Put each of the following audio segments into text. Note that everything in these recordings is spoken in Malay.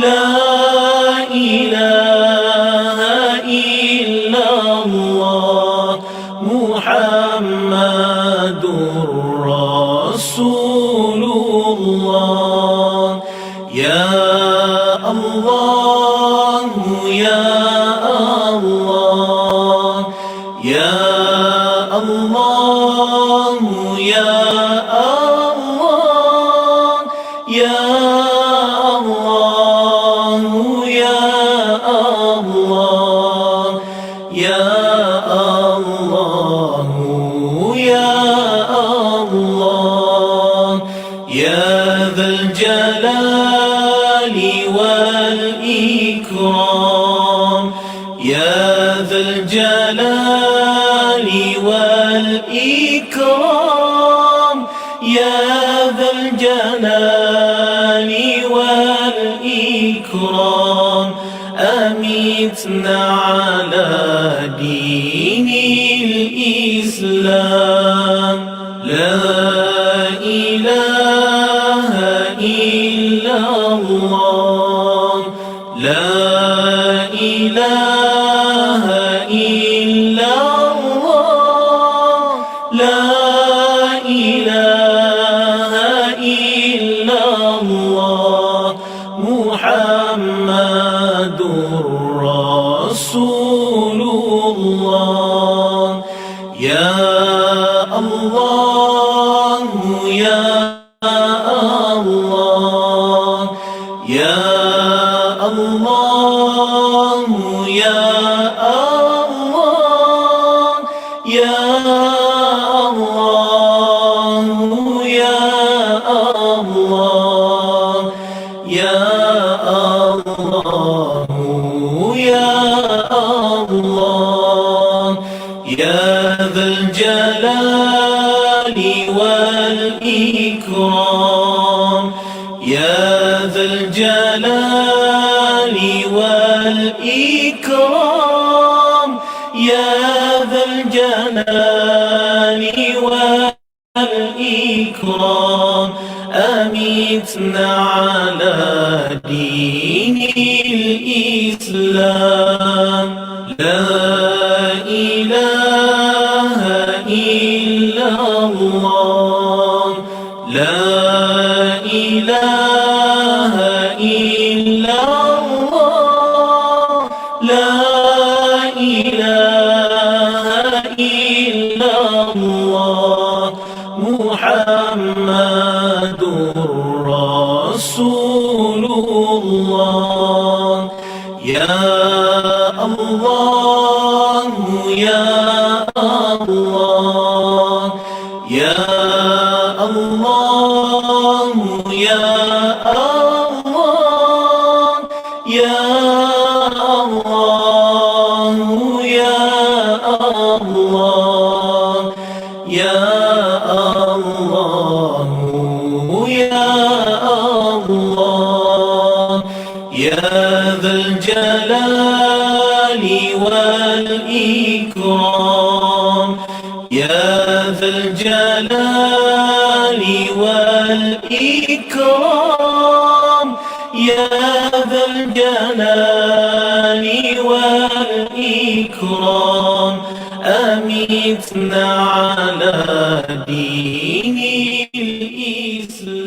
لا إله إلا الله محمد رسول الله. يا الله يا الله يا الله يا الله يا الله يا الله يا الله يا الله يا ذا الجلال والإكرام يا ذا الجلال والإكرام يا ذا الجلال والإكرام أمتنا على دين الإسلام. لا إله إلا الله لا إله إلا الله لا إله إلا الله محمد رسول الله. يا الله يا الله يا الله يا الله يا الله يا الله يا الله يا الله يا ذا الجلال والإكرام يا ذا الجلال والإكرام يا ذا الجلال والإكرام أمتنا على دين الإسلام. لا إله إلا الله لا إله إلا الله لا إله إلا الله محمد رسول الله. يا الله يا الله يا الله يا الله يا الله يا الله يا الله يا الله يا ذا الجلال والإكرام يا ذا الجلال والإكرام يا ذا الجلال والإكرام أمتنا على دين الإسلام.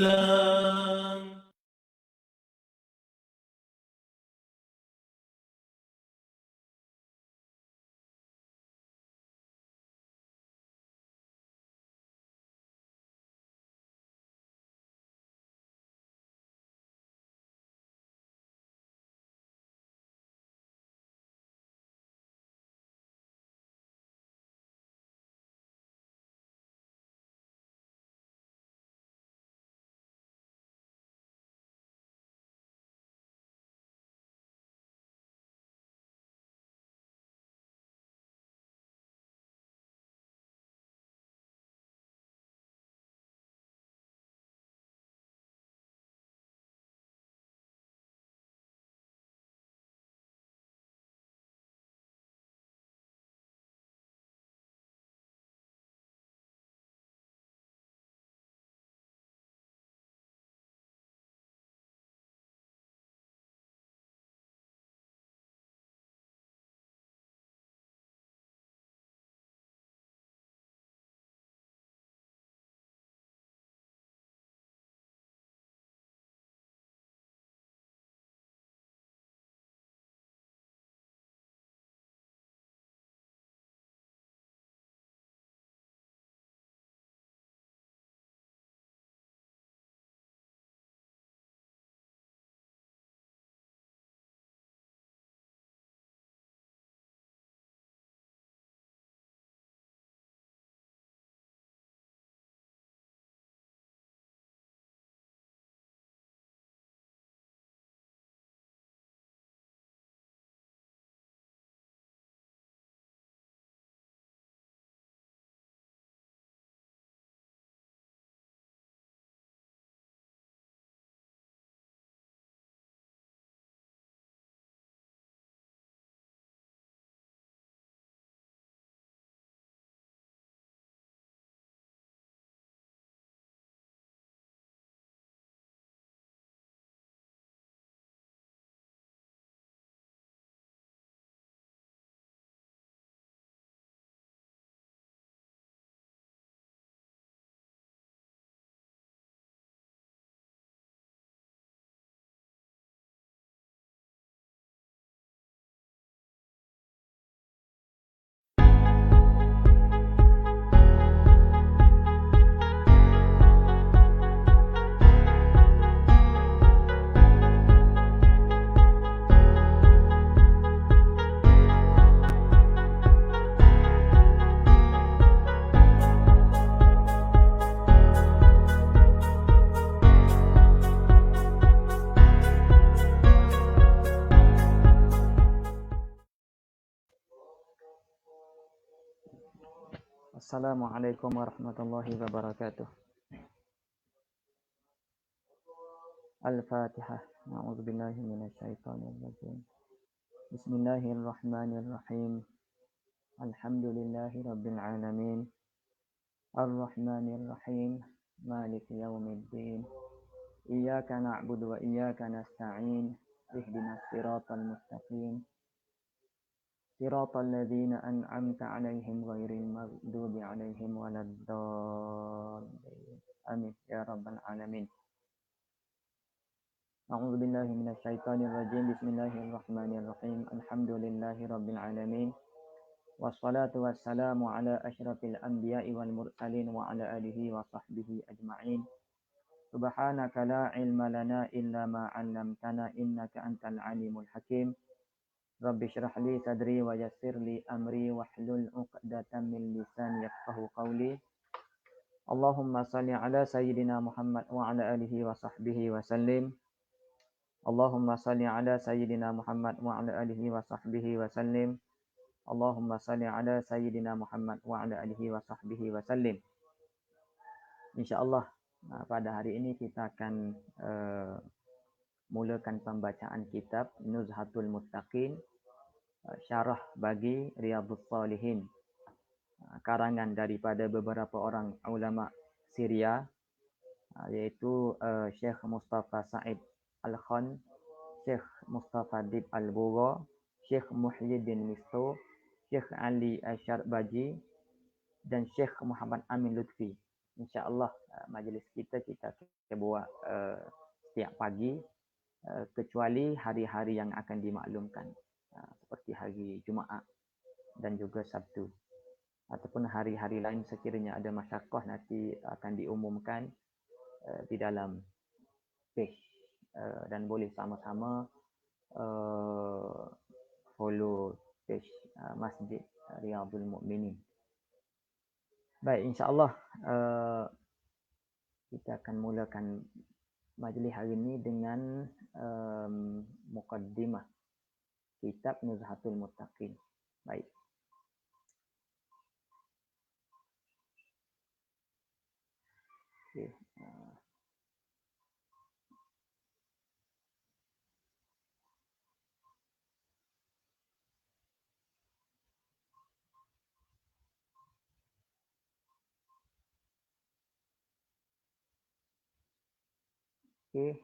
Assalamualaikum warahmatullahi wabarakatuh. Al-Fatihah. A'udzu billahi minasyaitonir rajim. Bismillahirrahmanirrahim. Alhamdulillahi rabbil alamin. Ar-Rahmanir Rahim. Maliki yaumiddin. Iyyaka na'budu wa iyyaka nasta'in. Ihdinas siratal mustaqim. Siratal ladzina an'amta 'alaihim ghairil maghdubi 'alaihim waladdallin. Amin ya rabbal alamin. A'udzu billahi minasyaitonir rajim. Bismillahirrahmanirrahim. Alhamdulillahi rabbil alamin. Wassalatu wassalamu ala asyrafil anbiya'i wal mursalin wa ala alihi wa sahbihi ajma'in. Subhanaka la ilma lana illa ma 'allamtana innaka antal alimul hakim. Rabbi shrah li sadri wa yassir li amri wahlul 'uqdatam min lisani yafqahu qawli. Allahumma shalli ala sayyidina Muhammad wa ala alihi wa sahbihi wa sallim. Allahumma salli ala sayyidina Muhammad wa ala alihi wa sahbihi wa sallim. Allahumma salli ala sayyidina Muhammad wa ala alihi wa sahbihi wa sallim. InsyaAllah pada hari ini kita akan mulakan pembacaan kitab Nuzhatul Muttaqin, syarah bagi Riyadhus Shalihin, karangan daripada beberapa orang ulama Syria, yaitu Syekh Mustafa Said Al-Khan, Syekh Mustafa Dib Al-Bugha, Syekh Muhyiddin Misto, Syekh Ali Asyarbaji, dan Syekh Muhammad Amin Lutfi. InsyaAllah majlis kita buat setiap pagi, kecuali hari-hari yang akan dimaklumkan, seperti hari Jumaat dan juga Sabtu. Ataupun hari-hari lain sekiranya ada masyaqqah nanti akan diumumkan di dalam page. Dan boleh sama-sama follow page Masjid Riyadhul Mukminin. Baik, insyaAllah kita akan mulakan majlis hari ini dengan muqaddimah kitab Nuzhatul Muttaqin. Baik. Okay. Okay.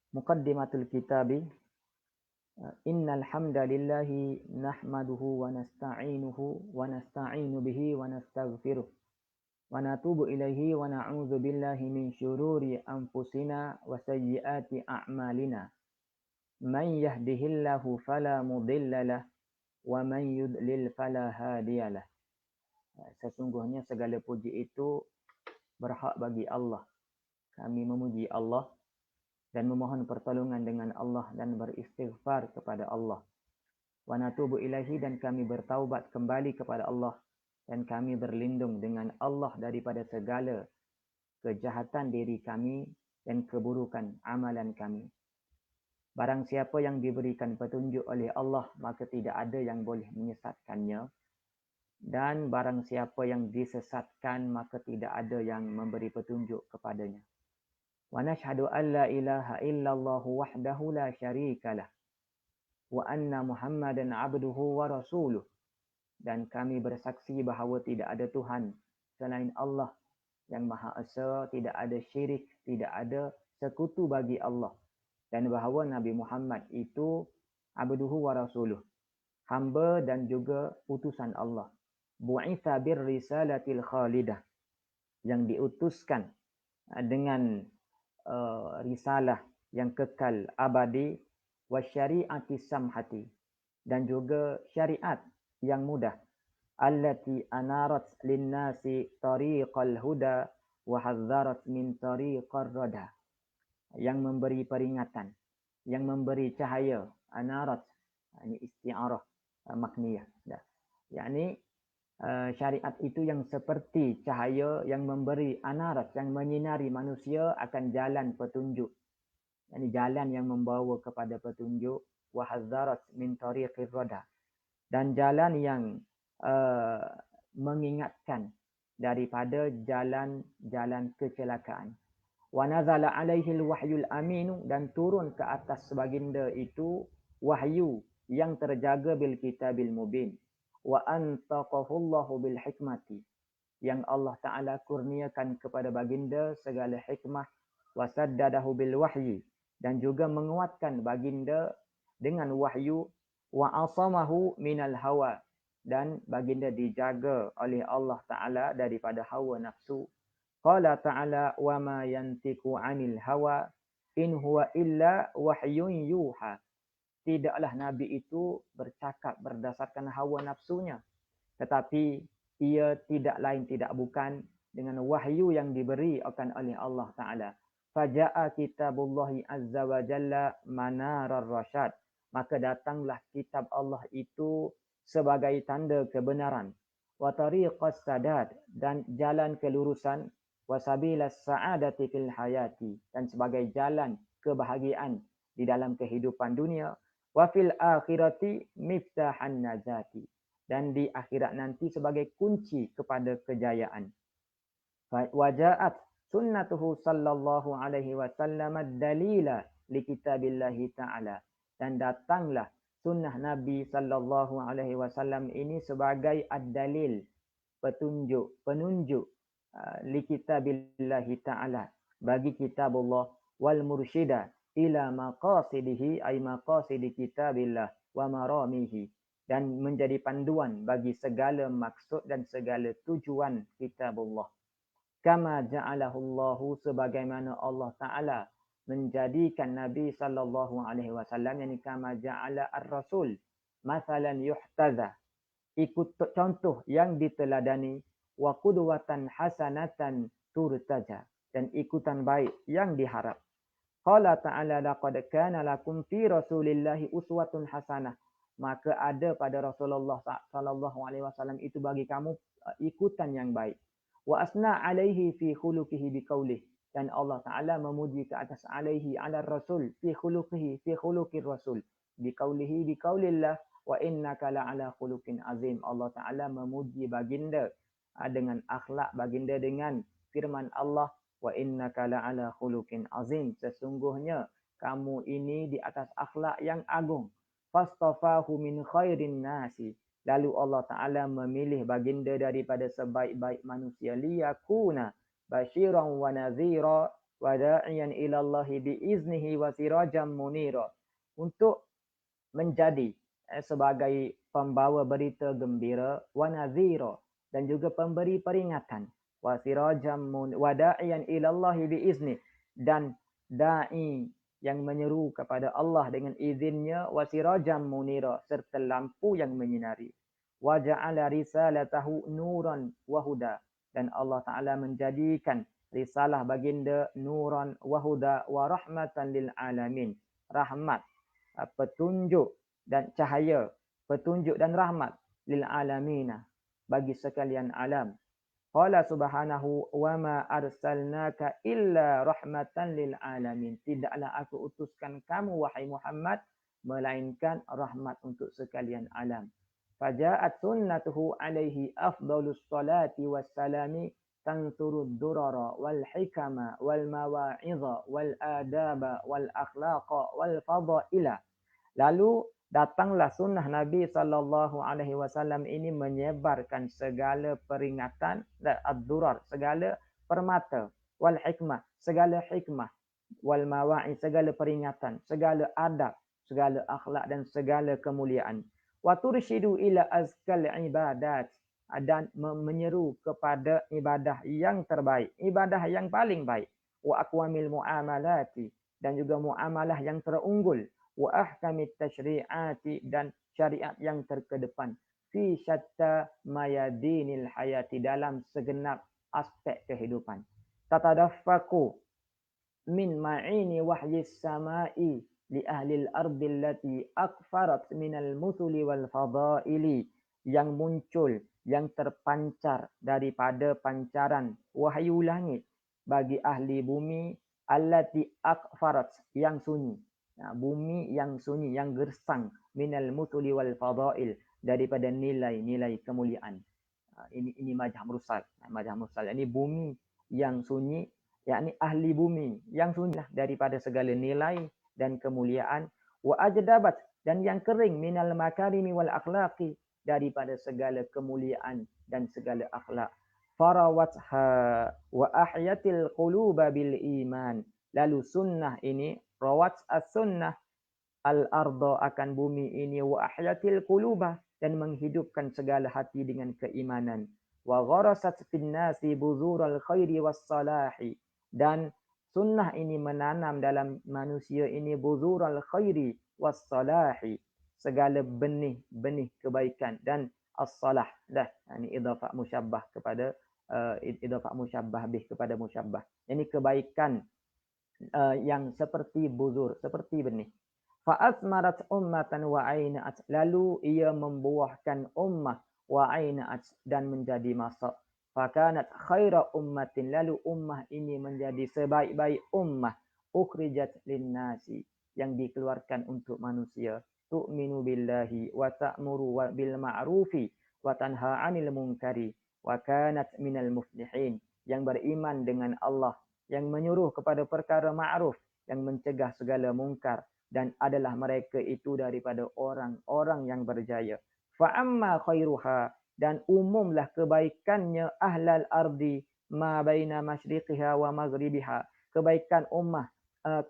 Muqaddimatul kitabi. Innal hamdalillahi nahmaduhu wa nasta'inuhu wa nasta'inu bihi wa nastaghfiruh wa natubu ilaihi wa na'udzu billahi min syururi anfusina wa sayyiati a'malina. Man yahdihillahu fala mudhillalah wa man yudlil fala hadiyalah. Sesungguhnya segala puji itu berhak bagi Allah. Kami memuji Allah dan memohon pertolongan dengan Allah dan beristighfar kepada Allah. Wa natubu ilaihi, dan kami bertaubat kembali kepada Allah, dan kami berlindung dengan Allah daripada segala kejahatan diri kami dan keburukan amalan kami. Barang siapa yang diberikan petunjuk oleh Allah, maka tidak ada yang boleh menyesatkannya. Dan barang siapa yang disesatkan, maka tidak ada yang memberi petunjuk kepadanya. Wa nashhadu an la ilaha illallah wahdahu la syarikalah wa anna Muhammadan abduhu wa rasuluh. Dan kami bersaksi bahawa tidak ada Tuhan selain Allah yang Maha Esa, tidak ada syirik, tidak ada sekutu bagi Allah, dan bahawa Nabi Muhammad itu abduhu wa rasuluh, hamba dan juga utusan Allah. Bu'itha bir risalatil khalidah, yang diutuskan dengan risalah yang kekal abadi, wasyari'ati samhati, dan juga syariat yang mudah, allati anarat linnasi tariqal huda wa hadzarat min tariqar rada, yang memberi peringatan, yang memberi cahaya. Anarat ini isti'arah, makniyah. Dah. Yakni syariat itu yang seperti cahaya yang memberi anaras, yang menyinari manusia akan jalan petunjuk. Yani jalan yang membawa kepada petunjuk. Wahadzarat min tariqir rada. Dan jalan yang mengingatkan daripada jalan-jalan kecelakaan. Wa nazala alaihi alwahyul aminu, dan turun ke atas baginda itu wahyu yang terjaga bil kitabil mubin. Wa antaqahu Allahu bil hikmati, yang Allah Ta'ala kurniakan kepada baginda segala hikmah. Wa saddadahu bil wahyi, dan juga menguatkan baginda dengan wahyu. Wa asamahu minal hawa, dan baginda dijaga oleh Allah Ta'ala daripada hawa nafsu. Qala ta'ala wa ma yantiqu 'anil hawa in huwa illa wahyun yuha. Tidaklah nabi itu bercakap berdasarkan hawa nafsunya, tetapi ia tidak lain tidak bukan dengan wahyu yang diberi akan oleh Allah Ta'ala. Faja'a kitabullahi azza wa jalla manarar rasyad. Maka datanglah kitab Allah itu sebagai tanda kebenaran. Wa tariqas sadad, dan jalan kelurusan. Wa sabilas sa'adati fil hayati, dan sebagai jalan kebahagiaan di dalam kehidupan dunia. Wa fil akhirati miftahan najati, dan di akhirat nanti sebagai kunci kepada kejayaan. Waja'at sunnatuhu sallallahu alaihi wasallam ad-dalila li kitabillahi ta'ala, dan datanglah sunnah Nabi sallallahu alaihi wasallam ini sebagai ad-dalil, petunjuk, penunjuk li kitabillahi ta'ala, bagi kitabullah, wal mursyida ila maqasidihi ay maqasidi kitabillah wa maramihi, dan menjadi panduan bagi segala maksud dan segala tujuan kitabullah. Kama ja'alahullahu, sebagaimana Allah Ta'ala menjadikan Nabi sallallahu alaihi wasallam, yakni kama ja'ala ar-rasul masalan yuhtaza, ikut contoh yang diteladani, wa qudwatan hasanatan turtaja, dan ikutan baik yang diharap. Qala ta'ala laqad kana lakum fi rasulillahi uswatun hasanah, maka ada pada Rasulullah sallallahu alaihi wasallam itu bagi kamu ikutan yang baik. Wa asna alaihi fi khuluqihi biqaulih, dan Allah Ta'ala memuji ke atas alaihi ala rasul fi khuluqihi fi khuluqir rasul biqaulihi biqaulillah wa innaka la'ala khuluqin azim. Allah Ta'ala memuji baginda dengan akhlak baginda dengan firman Allah, wa innaka la'ala khuluqin azim, sesungguhnya kamu ini di atas akhlak yang agung. Fastafahu min khairin nasi, lalu Allah Ta'ala memilih baginda daripada sebaik-baik manusia. Liyakuna basyiran wa nadhira wa da'iyan ila Allahi biiznihi wa sirajan munira, untuk menjadi sebagai pembawa berita gembira, wa nadhira, dan juga pemberi peringatan, wa sirajan wa da'iyan ila Allahi biizni, dan da'i yang menyeru kepada Allah dengan izinnya, wa sirajan munira, serta lampu yang menyinari. Wa ja'ala risalatahu nuran wa huda, dan Allah Ta'ala menjadikan risalah baginda nuran wa huda wa rahmatan lil alamin, rahmat, petunjuk dan cahaya, petunjuk dan rahmat, lil alamina, bagi sekalian alam. Qala subhanahu wa ma arsalnaka illa rahmatan lil alamin, tidaklah aku utuskan kamu wahai Muhammad melainkan rahmat untuk sekalian alam. Faja'at sunnatuhu alaihi afdalus salati wassalami tansurud durara wal hikama wal mawa'idha wal adaba wal akhlaqa wal fadaila. Lalu datanglah sunnah Nabi sallallahu alaihi wasallam ini menyebarkan segala peringatan, ad-durar, segala permata, wal hikmah, segala hikmah, wal mawa'i, segala peringatan, segala adab, segala akhlak dan segala kemuliaan. Wa turshidu ila azkal ibadat, dan menyeru kepada ibadah yang terbaik, ibadah yang paling baik. Wa aqwamil muamalati, dan juga muamalah yang terunggul. Wa ahkamit tashri'ati, dan syariat yang terkedepan. Fi syatta mayadinil hayati, dalam segenap aspek kehidupan. Tatadaffaku min ma'ini wahyis sama'i li ahlil ardi allati akfarat minal muthuli wal fadaili, yang muncul, yang terpancar daripada pancaran wahyu langit bagi ahli bumi, allati akfarat, yang sunyi. Bumi yang sunyi, yang gersang, minal muthuli wal fadail, daripada nilai-nilai kemuliaan. Ini majah mursal. Majah mursal. Ini bumi yang sunyi, yakni ahli bumi yang sunyi daripada segala nilai dan kemuliaan. Wa ajdabat, dan yang kering, minal makarimi wal akhlaqi, daripada segala kemuliaan dan segala akhlak. Farawatha wa ahyatil quluba bil iman. Lalu sunnah ini, rawat as-sunnah, al-arda, akan bumi ini, wa ahyatil quluba, dan menghidupkan segala hati dengan keimanan. Wa gharasat fin nasi buzural khairi was salahi, dan sunnah ini menanam dalam manusia ini buzural khairi was salahi, segala benih-benih kebaikan dan as-salah. Dah, ini idhafah musyabbah kepada idhafah musyabbah bih kepada musyabbah. Ini kebaikan yang seperti buzur, seperti benih. Fa'athmarat ummatan wa aina'at, lalu ia membuahkan ummah, wa aina'at, dan menjadi masak. Fakanat khaira ummatin, lalu ummah ini menjadi sebaik-baik ummah, ukhrijat linnasi, yang dikeluarkan untuk manusia. Tu'minu billahi wa ta'muru bil ma'rufi wa tanha 'anil munkari wa kanat minal muflihin, yang beriman dengan Allah, yang menyuruh kepada perkara ma'ruf, yang mencegah segala mungkar, dan adalah mereka itu daripada orang-orang yang berjaya. Fa'amma khairuha, dan umumlah kebaikannya, ahlal ardi ma baina masyriqiha wa maghribiha, kebaikan ummah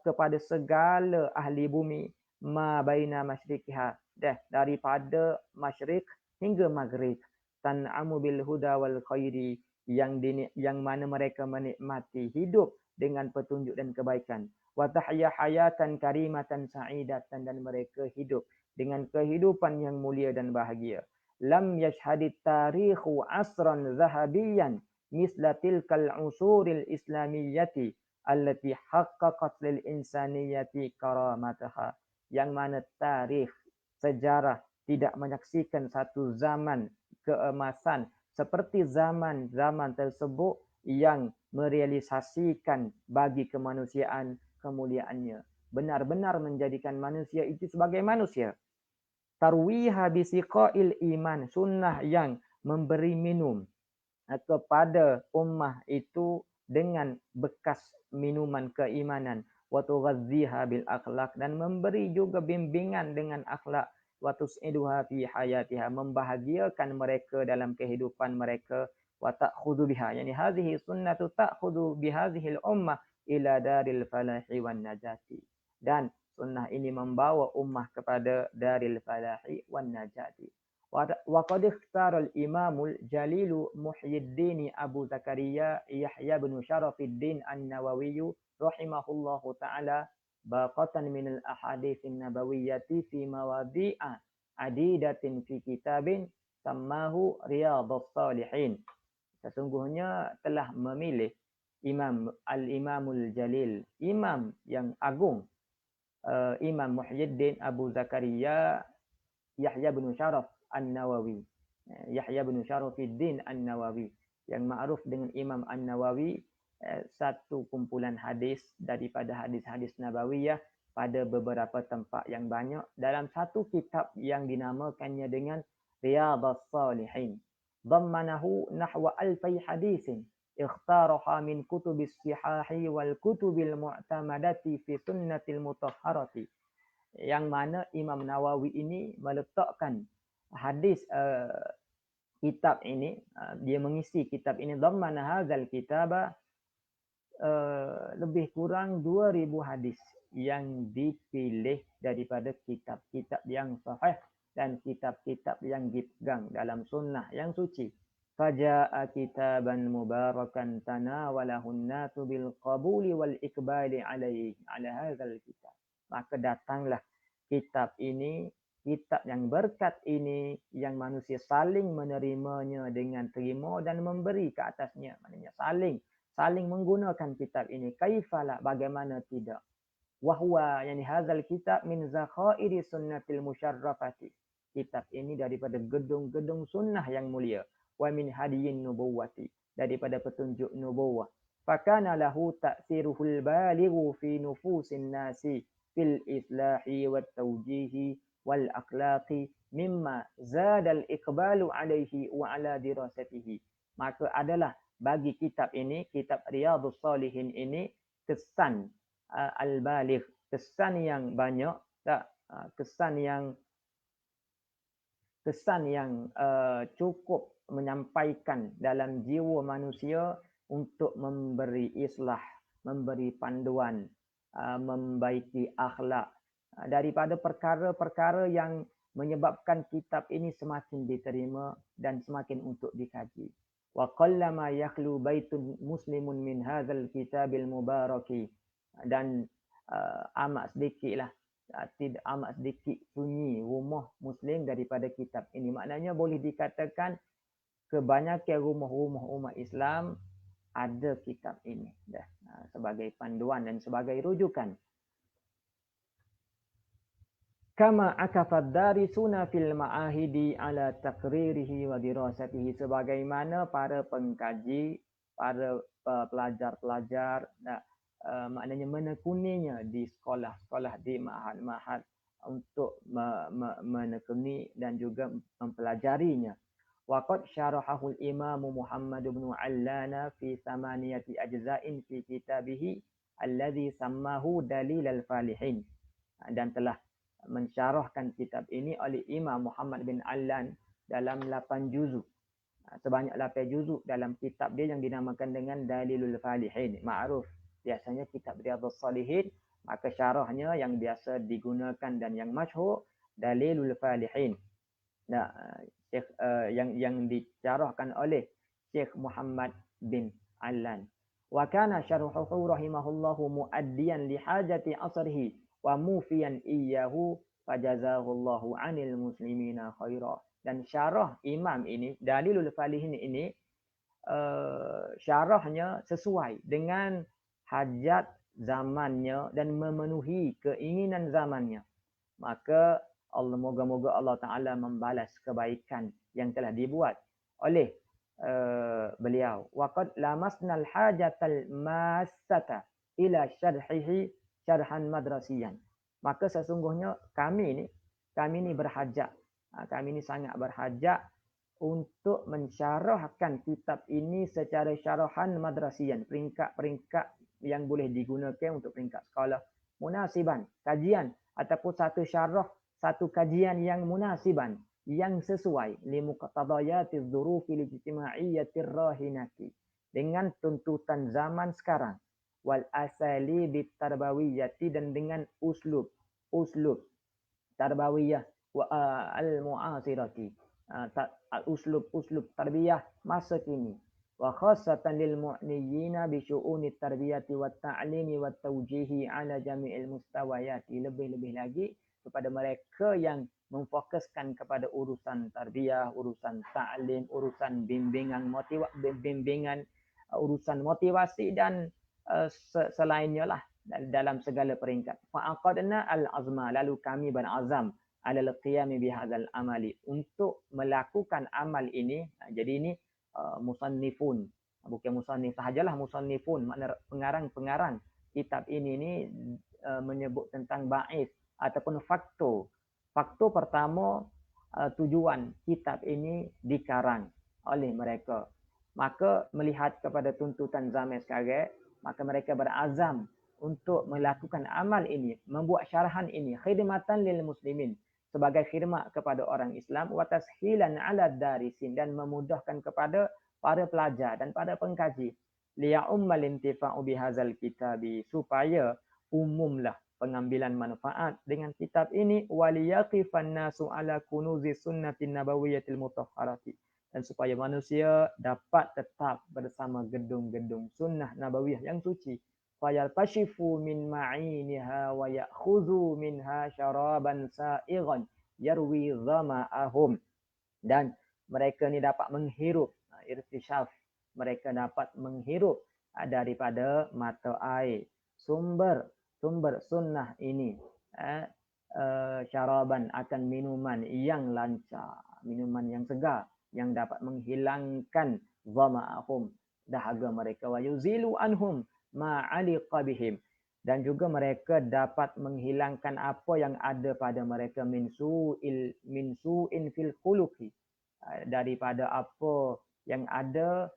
kepada segala ahli bumi, ma baina masyriqiha, daripada masyriq hingga maghrib, tan'amu bil huda wal khairi, yang mana mereka menikmati hidup dengan petunjuk dan kebaikan. Wa tahya hayatan karimatan sa'idatan, dan mereka hidup dengan kehidupan yang mulia dan bahagia. Lam yashhadit tarikhu asran zahabiyan misla tilkal usuril islamiyyati allati haqqaqat lil insaniyati karamataha, yang mana tarikh, sejarah, tidak menyaksikan satu zaman keemasan seperti zaman-zaman tersebut yang merealisasikan bagi kemanusiaan kemuliaannya, benar-benar menjadikan manusia itu sebagai manusia. Tarwiha bisiqail iman, sunnah yang memberi minum kepada ummah itu dengan bekas minuman keimanan. Wa tughazziha bil akhlaq, dan memberi juga bimbingan dengan akhlak. Wa tus'iduha fi hayatiha, membahagiakan mereka dalam kehidupan mereka. Wa ta'khudhu biha, yani hadhihi sunnatu ta'khudhu bihadhihi al-ummah ila daril falahi wan najati, dan sunnah ini membawa ummah kepada daril falahi wan najati. Wa qad ikhtara al-imamul jalilu Muhyiddin Abu Zakaria Yahya bin Sharafuddin An-Nawawi rahimahullahu taala baqatan min al-ahadits an-nabawiyyati fi mawadhi'a adidatin fi kitabin sammahu Riyadhus Shalihin. Sesungguhnya telah memilih Al-Imamul Jalil, imam yang agung, Imam Muhyiddin Abu Zakaria Yahya bin Sharaf An-Nawawi, Yahya bin Sharafuddin An-Nawawi, yang ma'ruf dengan Imam An-Nawawi, satu kumpulan hadis daripada hadis-hadis Nabawiyah pada beberapa tempat yang banyak dalam satu kitab yang dinamakannya dengan Riyadhus Shalihin. Dhammanahu nahwa alfi hadisin ikhtaraha min kutubis sihahi wal kutubil mu'tamadati fi sunnatil mutahharati, yang mana Imam Nawawi ini meletakkan hadis kitab ini, dia mengisi kitab ini, dhammana hadzal kitaba, lebih kurang 2000 hadis yang dipilih daripada kitab-kitab yang sahih dan kitab-kitab yang dipegang dalam sunnah yang suci. Faja'a kitaban mubarakan tanawalahun nasu bil qabuli wal ikbali alaihi ala hadzal kitab. Maka datanglah kitab ini, kitab yang berkat ini, yang manusia saling menerimanya dengan terima dan memberi ke atasnya. Maknanya saling menggunakan kitab ini. Kaifala, bagaimana tidak. Wahwa yani hadzal kitab min zakhairi sunnatil musyarrafati. Kitab ini daripada gedung-gedung sunnah yang mulia. Wa min hadiyin nubuwati, daripada petunjuk nubuwah. Fakana lahu ta'siruhul balighu fi nufusin nasi fil islahi wat tawjihi wal akhlaqi mimma zadal iqbalu alaihi wa ala dirasatihi. Maka adalah bagi kitab ini, kitab Riyadhus Shalihin ini, kesan al-baligh, kesan yang banyak, tak, kesan yang cukup menyampaikan dalam jiwa manusia untuk memberi islah, memberi panduan, membaiki akhlak, daripada perkara-perkara yang menyebabkan kitab ini semakin diterima dan semakin untuk dikaji. Wa qallama yakhlu baitun muslimun min hadzal kitabil mubaraki, dan amat sedikitlah, tidak amat sedikit sunyi rumah muslim daripada kitab ini. Maknanya boleh dikatakan kebanyakan rumah-rumah umat Islam ada kitab ini dah, sebagai panduan dan sebagai rujukan. Kama akafad darisuna fil ma'ahidi ala takririhi wa dirasatihi, sebagaimana para pengkaji, para pelajar-pelajar, maknanya menekuninya di sekolah-sekolah, di mahad-mahad untuk menekuni dan juga mempelajarinya. Waqad syarahahu al-Imam Muhammad bin Allana fi 8 ajza'in fi kitabihi alladhi sammahu Dalil al-Falihin, dan telah mensyarahkan kitab ini oleh Imam Muhammad bin Allan dalam 8 juzuk, sebanyak 8 juzuk dalam kitab dia yang dinamakan dengan Dalilul Falihin. Ma'ruf biasanya kitab Riyadhus Shalihin, maka syarahnya yang biasa digunakan dan yang masyhur Dalilul Falihin. Nah, yang disyarahkan oleh Syekh Muhammad bin Allan. Wa kana syarhuhu rahimahullahu muaddiyan li hajati asrihi wa mufiyan iyyahu fajazahullahu 'anil muslimina khaira. Dan syarah imam ini, Dalilul Falihin ini, syarahnya sesuai dengan hajat zamannya dan memenuhi keinginan zamannya. Maka moga-moga Allah Ta'ala membalas kebaikan yang telah dibuat oleh beliau. Waqad lamasnal hajatal massata ila syarhihi syarhan madrasiyan. Maka sesungguhnya kami ni berhajat, kami ni sangat berhajat untuk mensyarahkan kitab ini secara syarahan madrasiyan, peringkat-peringkat yang boleh digunakan untuk peringkat sekolah, munasiban, kajian ataupun satu syarah, satu kajian yang munasiban, yang sesuai limuqtadayatiz dzurufil ijtima'iyyatir rahinati, dengan tuntutan zaman sekarang, wal asalibit tarbawiyyati, dan dengan uslub tarbawiyah wa al mu'asirati, uslub tarbiyah masa kini, wa khassatan lil mu'niyina bi syu'unit tarbiyati wat ta'limi wat tawjihi ala jami'il mustawayati, lebih-lebih lagi kepada mereka yang memfokuskan kepada urusan tarbiyah, urusan ta'lim, urusan bimbingan urusan motivasi dan selainnya lah dalam segala peringkat. Fa'aqadna al-azma, lalu kami berazam alal qiyami bihadzal amali, untuk melakukan amal ini. Jadi ini musannifun, bukan musannif sahajalah, musannifun makna pengarang-pengarang kitab ini menyebut tentang ba'is ataupun faktor. Faktor pertama, tujuan kitab ini dikarang oleh mereka. Maka melihat kepada tuntutan zaman sekarang, maka mereka berazam untuk melakukan amal ini, membuat syarahan ini, khidmatan lil muslimin, sebagai khidmat kepada orang Islam, wa tashilan 'ala darisin, dan memudahkan kepada para pelajar dan para pengkaji, liya'ummal intifa'u bihadzal kitabi, supaya umumlah pengambilan manfaat dengan kitab ini, waliyaqifan nasu 'ala kunuzi sunnatin nabawiyyatil mutahharati, dan supaya manusia dapat tetap bersama gedung-gedung sunnah nabawiyah yang suci, fayaltashifu min ma'iniha wa ya'khudhu minha syaraban sa'ighan yarwi dhama'ahum, dan mereka ni dapat menghirup, irtisyaf, mereka dapat menghirup daripada mata air, sumber sumber sunnah ini syaraban akan minuman yang lancar, minuman yang segar yang dapat menghilangkan dhama'ahum, dahaga mereka, wa yuzilu anhum ma 'aliqa bihim, dan juga mereka dapat menghilangkan apa yang ada pada mereka min su'in fil khuluqi, daripada apa yang ada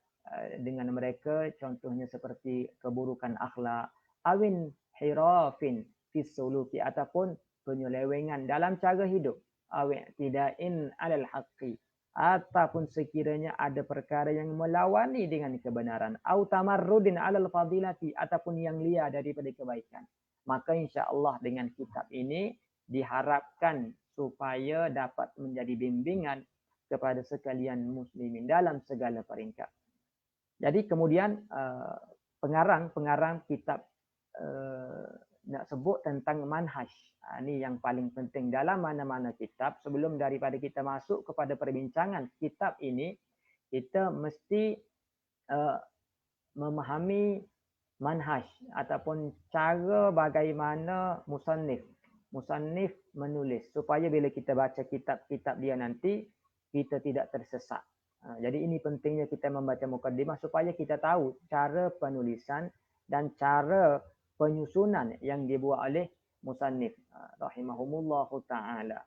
dengan mereka, contohnya seperti keburukan akhlak, awin hirafin fis suluki, ataupun penyelewengan dalam cara hidup, awin tidain alal haqqi, ataupun sekiranya ada perkara yang melawani dengan kebenaran, au tamarrudin alal fadilati, ataupun yang liar daripada kebaikan. Maka insya-Allah dengan kitab ini diharapkan supaya dapat menjadi bimbingan kepada sekalian muslimin dalam segala peringkat. Jadi kemudian pengarang kitab nak sebut tentang manhaj. Ini yang paling penting dalam mana-mana kitab. Sebelum daripada kita masuk kepada perbincangan kitab ini, kita mesti memahami manhaj ataupun cara bagaimana musannif menulis, supaya bila kita baca kitab-kitab dia nanti, kita tidak tersesat. Jadi ini pentingnya kita membaca mukaddimah supaya kita tahu cara penulisan dan cara penyusunan yang dibuat oleh musannif rahimahumullahu taala.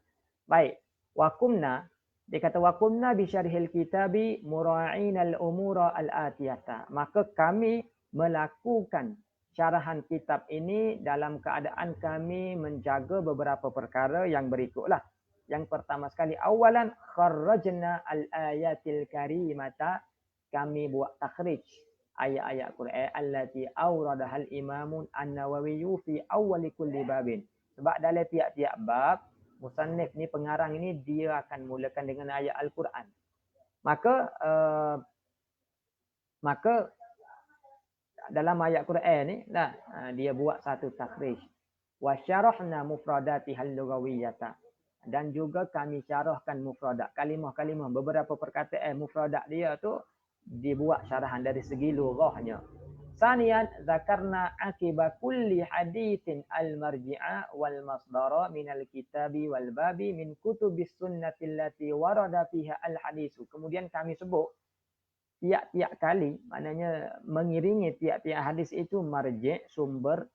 Baik, waqumna, dia kata waqumna bi syarhil kitabi mura'ina al-umura al-atiyata. Maka kami melakukan syarahan kitab ini dalam keadaan kami menjaga beberapa perkara yang berikutlah. Yang pertama sekali, awalan kharrajna al-ayatil karimata, kami buat takhrij ayat-ayat Quran allati awradahal imamun an-Nawawi fi awwal kulli babin. Sebab dalam tiap-tiap bab, musannif ni, pengarang ini, dia akan mulakan dengan ayat Al-Quran. Maka dalam ayat Quran ni dia buat satu takhrij. Wa syarahna mufradatihal lughawiyyata, dan juga kami syarahkan mufradat, kalimah-kalimah, beberapa perkataan mufradat dia tu dibuat syarahan dari segi lughahnya. Saniyan zakarna akiba kulli hadithin al-marji'a wal masdara min al-kitabi wal babi min kutubis sunnati allati warada fiha al-hadithu. Kemudian kami sebut tiap-tiap kali, maknanya mengiringi tiap-tiap hadis itu marji', sumber,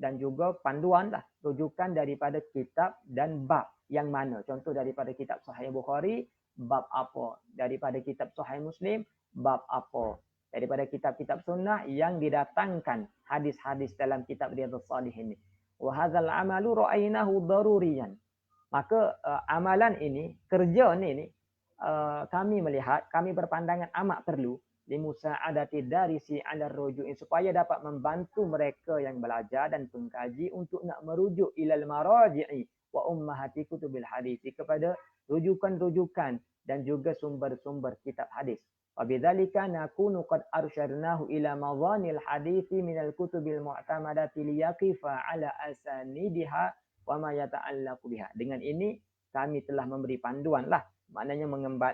dan juga panduan lah, rujukan daripada kitab dan bab yang mana. Contoh daripada kitab Sahih Bukhari, bab apa? Daripada kitab Sahih Muslim, bab apa? Daripada kitab-kitab sunnah yang didatangkan hadis-hadis dalam kitab Riyadhus Shalihin ini. Wa hadzal amalu ra'aynahu daruriyan. Maka amalan ini, kerja ni kami melihat, kami berpandangan amat perlu limusa'adati darisi 'ala ruju'in, supaya dapat membantu mereka yang belajar dan pengkaji untuk nak merujuk ilal maraji'i wa ummahati kutubil hadis, kepada rujukan-rujukan dan juga sumber-sumber kitab hadis. Wa bidzalika nakunu qad arsyadnahu ila madhanil hadisi minal kutubil mu'tamadati liyaqifa 'ala asanidiha wa ma yata'allaqu biha. Dengan ini kami telah memberi panduan lah, maknanya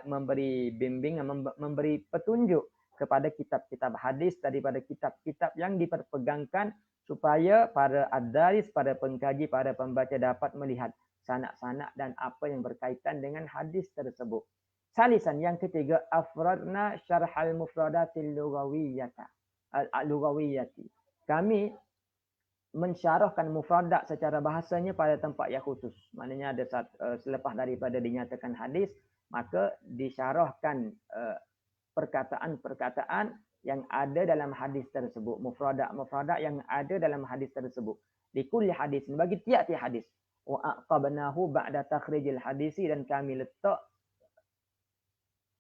memberi bimbingan, memberi petunjuk kepada kitab-kitab hadis daripada kitab-kitab yang diperpegangkan, supaya para ad-daris, para pengkaji, para pembaca dapat melihat sanak-sanak dan apa yang berkaitan dengan hadis tersebut. Salisan, yang ketiga, afradna syarhal mufradatil lughawiyyati. Kami mensyarahkan mufradat secara bahasanya pada tempat yang khusus. Maknanya ada selepas daripada dinyatakan hadis, maka disyarahkan perkataan-perkataan yang ada dalam hadis tersebut, mufradat yang ada dalam hadis tersebut. Likulli hadis, bagi tiap-tiap hadis. Wa aqabnahu ba'da takhrijil hadisi, dan kami letak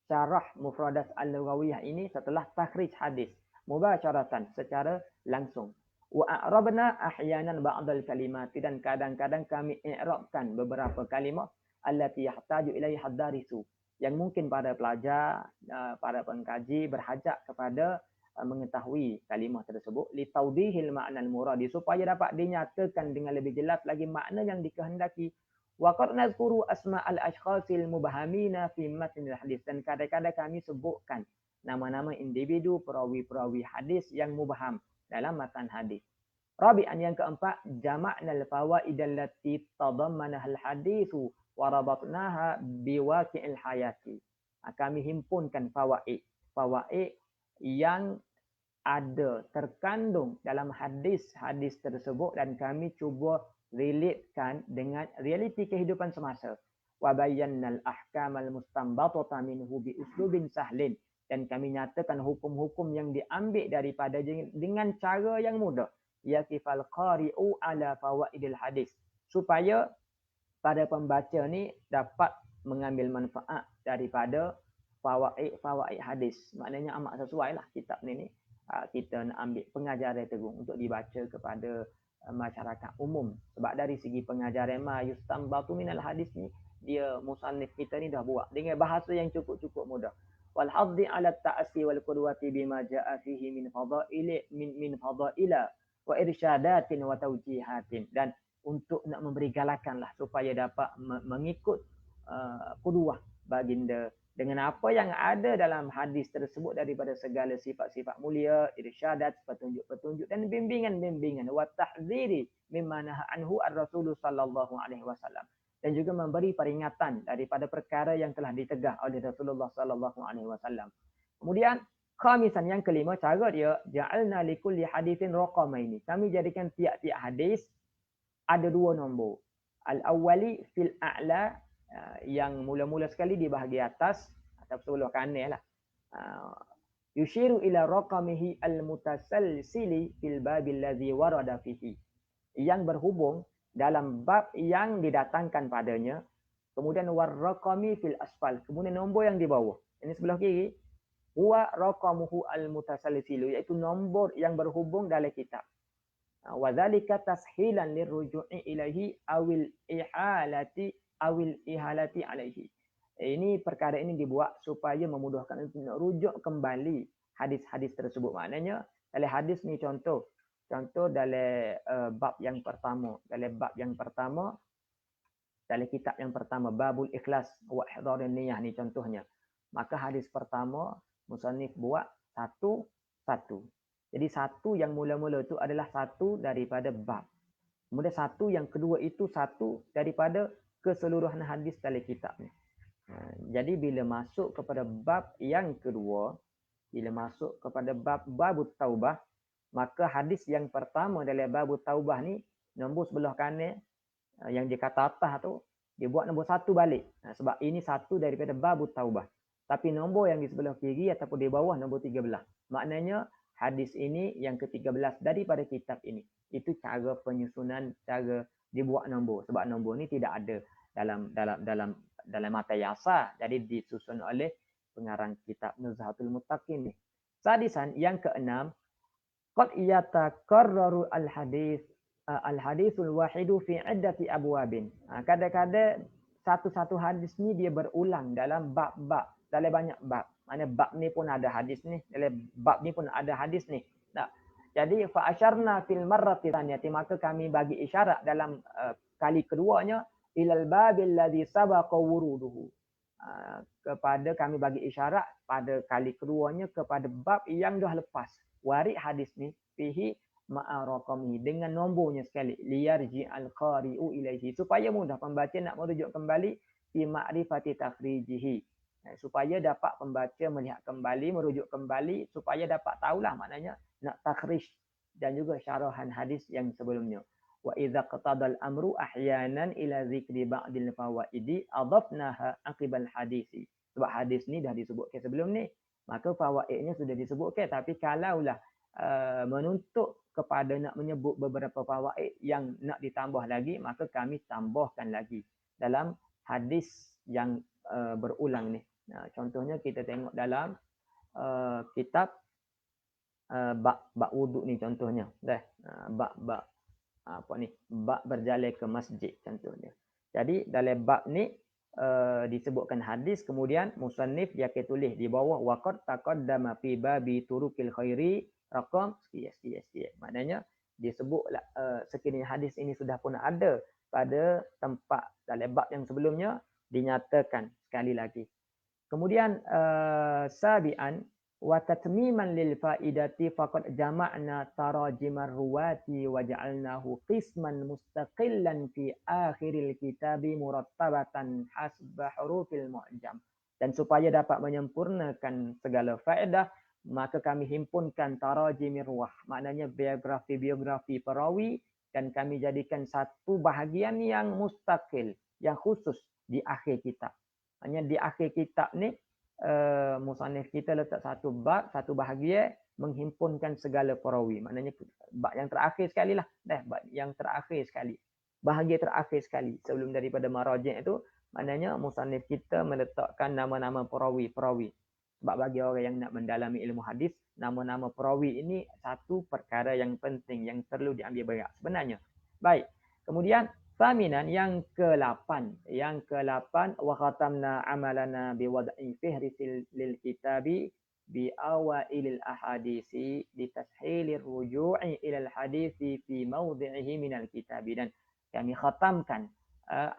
syarah mufradat al-lughawiyah ini setelah takhrij hadis, mubasyaratan, secara langsung. Wa a'rabna ahyanan ba'dal kalimat, dan kadang-kadang kami i'rabkan beberapa kalimah allati yahtaju ilaiha ad-darisu, yang mungkin para pelajar, para pengkaji berhajat kepada mengetahui kalimah tersebut, li tawdihil ma'na al-muradi, supaya dapat dinyatakan dengan lebih jelas lagi makna yang dikehendaki. Wa qad nazkuru asma'al ashkhasil mubahamina fi matnil hadis, dan kadang-kadang kami sebutkan nama-nama individu perawi-perawi hadis yang mubaham dalam matan hadis. Rabi'an yang keempat, jama'nal fawaid allati tadammanaha al-haditsu wa rabatnaha biwaqi'il hayati. Kami himpunkan fawaid yang ada terkandung dalam hadis-hadis tersebut dan kami cuba relatekan dengan realiti kehidupan semasa. Wa bayyannal ahkamal mustanbatata minhu bi uslubin sahlin, dan kami nyatakan hukum-hukum yang diambil daripada dengan cara yang mudah. Yakifal qari'u ala fawaidil hadis, supaya pada pembaca ni dapat mengambil manfaat daripada fawaid hadis. Maknanya amat sesuai lah kitab ni kita nak ambil pengajaran tegung untuk dibaca kepada masyarakat umum. Sebab dari segi pengajaran ma yustambatu minal hadis ni, dia musannif kita ni dah buat dengan bahasa yang cukup mudah. Wal haddi ala ta'assi wal qudwati bima jaa fihi min fadaila wa irsyadatin wa tawjihatin, dan untuk nak memberi galakan lah supaya dapat mengikut qudwah baginda dengan apa yang ada dalam hadis tersebut daripada segala sifat-sifat mulia, irsyadat, petunjuk-petunjuk dan bimbingan-bimbingan, wa tahdziri mimma naha anhu ar-rasul sallallahu alaihi wasallam, dan juga memberi peringatan daripada perkara yang telah ditegah oleh Rasulullah sallallahu alaihi wasallam. Kemudian khamisan yang kelima, cara dia, ja'alna likulli haditsin raqamaini. Kami jadikan tiap-tiap hadis ada dua nombor. Al-awwali fil a'la, yang mula-mula sekali di bahagian atas atau sebelah kanan lah. Yushiru ila raqamihi al-mutasalsili fil babil ladzi warada fihi, yang berhubung dalam bab yang didatangkan padanya. Kemudian war raqami fil asfal, kemudian nombor yang di bawah. Ini sebelah kiri. Wa raqamuhu al-mutasalsilu, iaitu nombor yang berhubung dalam kitab. Wa dzalika tashilan lirruju'i ilaihi awil ihalati alaihi. Ini perkara ini dibuat supaya memudahkan untuk rujuk kembali hadis-hadis tersebut. Maknanya dalam hadis ni contoh dalam bab yang pertama, dalam kitab yang pertama babul ikhlas wa ihdarin niyah ni contohnya. Maka hadis pertama musannif buat satu. Jadi satu yang mula-mula itu adalah satu daripada bab. Kemudian satu yang kedua itu satu daripada keseluruhan hadis dalam kitab ni. Jadi bila masuk kepada bab yang kedua, bila masuk kepada babut taubah, maka hadis yang pertama dalam babut taubah ni, nombor sebelah kanan yang dia kata atas tu, dia buat nombor satu balik. Sebab ini satu daripada babut taubah. Tapi nombor yang di sebelah kiri ataupun di bawah nombor 13. Maknanya hadis ini yang ke-13 daripada kitab ini. Itu cara penyusunan, cara dibuat nombor. Sebab nombor ni tidak ada dalam materi asal. Jadi disusun oleh pengarang kitab Nuzhatul Muttaqin ni. Sadisan yang keenam, qad yatakarraru al-hadithul wahidu fi iddati abwabin. Kadang-kadang satu-satu hadis ni dia berulang dalam bab-bab, dalam banyak bab. Mana bab ni pun ada hadis ni, dalam bab ni pun ada hadis ni. Nah, jadi fa asyarna fil marrati tsaniyati, maka kami bagi isyarat dalam kali keduanya ilal babil ladzi sabaqa wuruduhu, kepada kami bagi isyarat pada kali keduanya kepada bab yang dah lepas warid hadis ni fihi ma'a raqami, dengan nombornya sekali, liyarji al-qari'u ilaihi, supaya mudah pembaca nak merujuk kembali fi ma'rifati takhrijihi, supaya dapat pembaca melihat kembali, merujuk kembali, supaya dapat tahulah maknanya nak takhrij dan juga syarahan hadis yang sebelumnya. Wa idza qatadal amru ahyanan ila zikri ba'dil fawaidi adafnaha aqibal hadisi. Sebab hadis ni dah disebutkan sebelum ni, maka fawaidnya sudah disebutkan, tapi kalaulah menuntut kepada nak menyebut beberapa fawaid yang nak ditambah lagi, maka kami tambahkan lagi dalam hadis yang berulang ni. Contohnya kita tengok dalam kitab bab wuduk ni contohnya. Bab bab berjalan ke masjid contohnya. Jadi dalam bab ni disebutkan hadis, kemudian musannif dia tulis di bawah waqad taqaddama fi babi turukil khairi raqam sekian. Maknanya disebutlah sekiranya hadis ini sudah pun ada pada tempat dalam bab yang sebelumnya, dinyatakan sekali lagi. Kemudian sabian wa tatmiman lil faidati faqad jama'na tarajimar ruwati wa ja'alnahu qisman mustaqillan fi akhiril kitabi murattabatan hasba hurufil mu'jam. Dan supaya dapat menyempurnakan segala faedah, maka kami himpunkan tarajimir ruwah, maknanya biografi-biografi perawi, dan kami jadikan satu bahagian yang mustaqil, yang khusus di akhir kitab. Hanya di akhir kitab ni musannif kita letak satu bab, satu bahagian menghimpunkan segala perawi. Maknanya bab yang terakhir sekali lah. Bab yang terakhir sekali. Bahagian terakhir sekali. Sebelum daripada maraji' itu, maknanya musannif kita meletakkan nama-nama perawi-perawi. Sebab bagi orang yang nak mendalami ilmu hadis, nama-nama perawi ini satu perkara yang penting, yang perlu diambil berat sebenarnya. Baik. Kemudian Thaminan yang ke-8. Yang ke-8 wa khatamna amalana bi wad'i fihrisil lil kitabi bi awailil ahadisi li tashilir ruju'i ilal hadisi fi mawdi'ihi minal kitabi. Dan kami khatamkan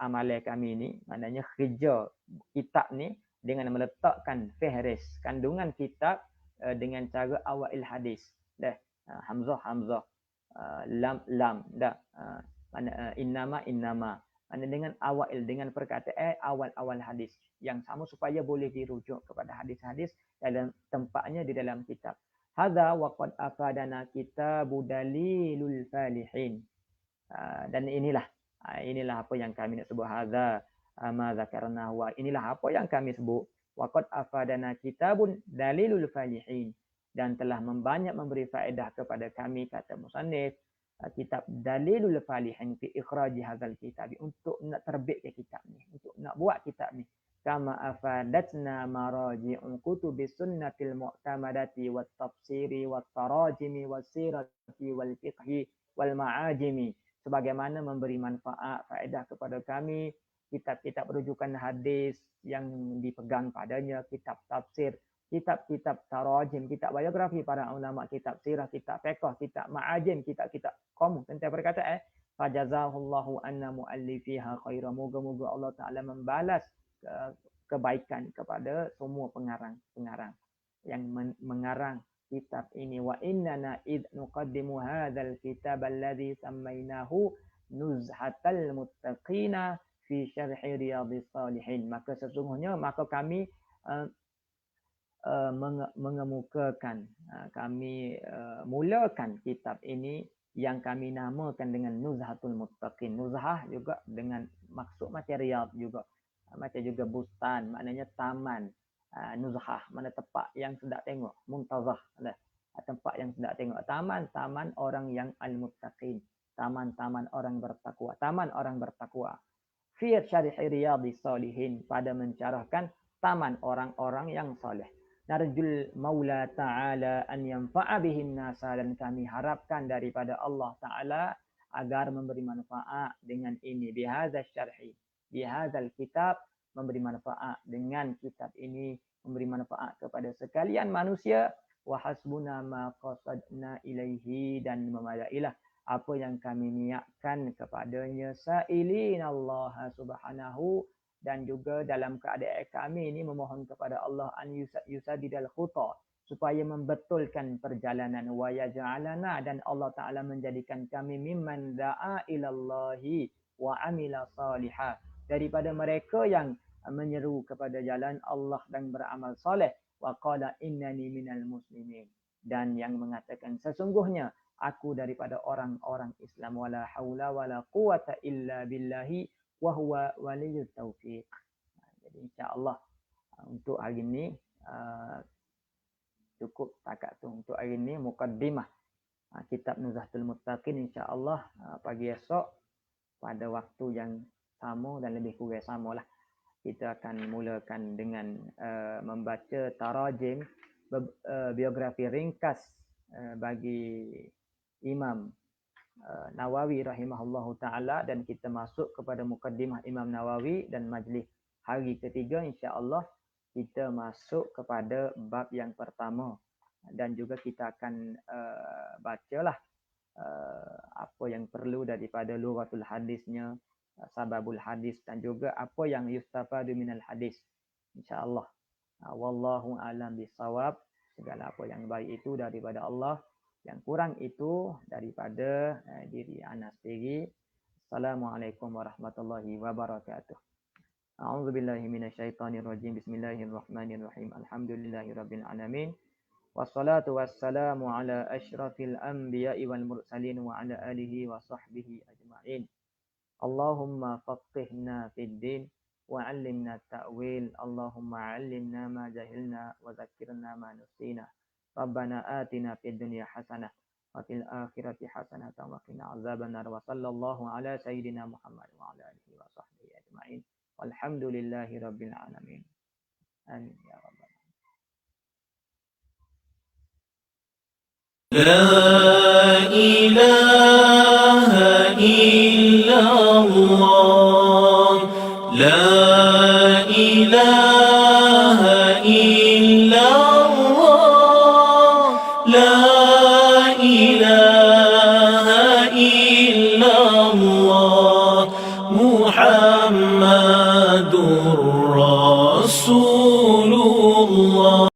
amalan kami ni, maknanya kerja kitab ni dengan meletakkan fihris kandungan kitab dengan cara awail hadis. Dah hamzah lam dah innama mana dengan awail, dengan perkataan awal-awal hadis yang sama supaya boleh dirujuk kepada hadis-hadis dalam tempatnya di dalam kitab. Hadza wa qad afadana kitabu dalilul falihin. Dan inilah apa yang kami nak sebut. Hadza ma zakarna wa inilah apa yang kami sebut. Wa qad afadana kitabun dalilul falihin, dan telah membanyak memberi faedah kepada kami, kata musannif, kitab Dalilul Falihin fi ikhraji hadzal kitab, untuk nak terbitkan kitab ni, untuk nak buat kitab ni. Kama afadatna maraji'u kutubi sunnatil mu'tamadati wat tafsiri wat tarajimi was sirati wal fiqhi wal ma'ajimi, sebagaimana memberi manfaat faedah kepada kami kitab-kitab rujukan hadis yang dipegang padanya, kitab tafsir, kitab-kitab tarajim, kitab biografi para ulama, kitab sirah, kitab fiqh, kitab ma'ajim, kitab-kitab kamu tentang perkataan. Fajazahullahu anna muallifiha khairan. Moga-moga Allah Taala membalas kebaikan kepada semua pengarang yang mengarang kitab ini. Wa innana id nuqaddimu hadzal kitab alladhi sammainahu nuzhatal muttaqina fi syarhi riyadhis salihin. Maka sesungguhnya kami mengemukakan, kami mulakan kitab ini yang kami namakan dengan Nuzhatul Muttaqin. Nuzhah juga dengan maksud macam riyad juga, macam juga bustan, maknanya taman. Nuzhah mana tempat yang sedap tengok, muntazah, tempat yang sedap tengok. Taman orang yang al-muttaqin, taman orang bertakwa, taman orang bertakwa. Fi syarhi riyadhis salihin, pada mencarahkan taman orang-orang yang soleh. Narjul Maula Ta'ala an yanfa'a bihin nasa, dan kami harapkan daripada Allah Ta'ala agar memberi manfaat dengan ini. Bihadzal syarhi, bihadzal kitab, memberi manfaat dengan kitab ini, memberi manfaat kepada sekalian manusia. Wa hasbuna ma qasadna ilaihi, dan memadailah apa yang kami niatkan kepadanya. Sa'ilin Allah subhanahu, dan juga dalam keadaan kami ini memohon kepada Allah an yusadidal khuta, supaya membetulkan perjalanan. Wa yaj'alana, dan Allah Ta'ala menjadikan kami mimman da'a ilallahi wa amila salihah, daripada mereka yang menyeru kepada jalan Allah dan beramal soleh. Wa qala innani minal muslimin, dan yang mengatakan sesungguhnya aku daripada orang-orang Islam. Wala haula wala quwata illa billahi wa huwa waliyut taufiq. Jadi insya-Allah untuk hari ini cukup takat tu untuk hari ini mukaddimah kitab Nuzhatul Muttaqin. Insya-Allah pagi esok pada waktu yang sama dan lebih kurang samalah, kita akan mulakan dengan membaca tarajim, biografi ringkas bagi Imam Nawawi rahimahullahu ta'ala, dan kita masuk kepada mukaddimah Imam Nawawi, dan majlis hari ketiga insya-Allah kita masuk kepada bab yang pertama, dan juga kita akan bacalah apa yang perlu daripada lughatul hadisnya, sababul hadis, dan juga apa yang yustafadu minal hadis insya-Allah. Wallahu a'lam bissawab. segala apa yang baik itu daripada Allah, yang kurang itu daripada diri ana sendiri. Assalamualaikum warahmatullahi wabarakatuh. A'udzubillahi minasyaitonirrajim. Bismillahirrahmanirrahim. Alhamdulillahirabbil alamin. Wassalatu wassalamu ala asyrafil anbiya'i wal mursalin wa ala alihi wa sahbihi ajma'in. Allahumma faqihna fid din wa 'allimna ta'wil. Allahumma 'allimna ma jahilna wa zakkirna ma nusina. Rabbana atina fid dunya hasanah wa fil akhirati hasanah wa qina azabannar. Wa sallallahu ala sayyidina Muhammad wa ala alihi wa sahbihi ajma'in. Walhamdulillahi rabbil alamin. Amin ya rabbal alamin. La ilaha illallah, la ilaha illallah, la ilaha illallah, Muhammadur Rasul.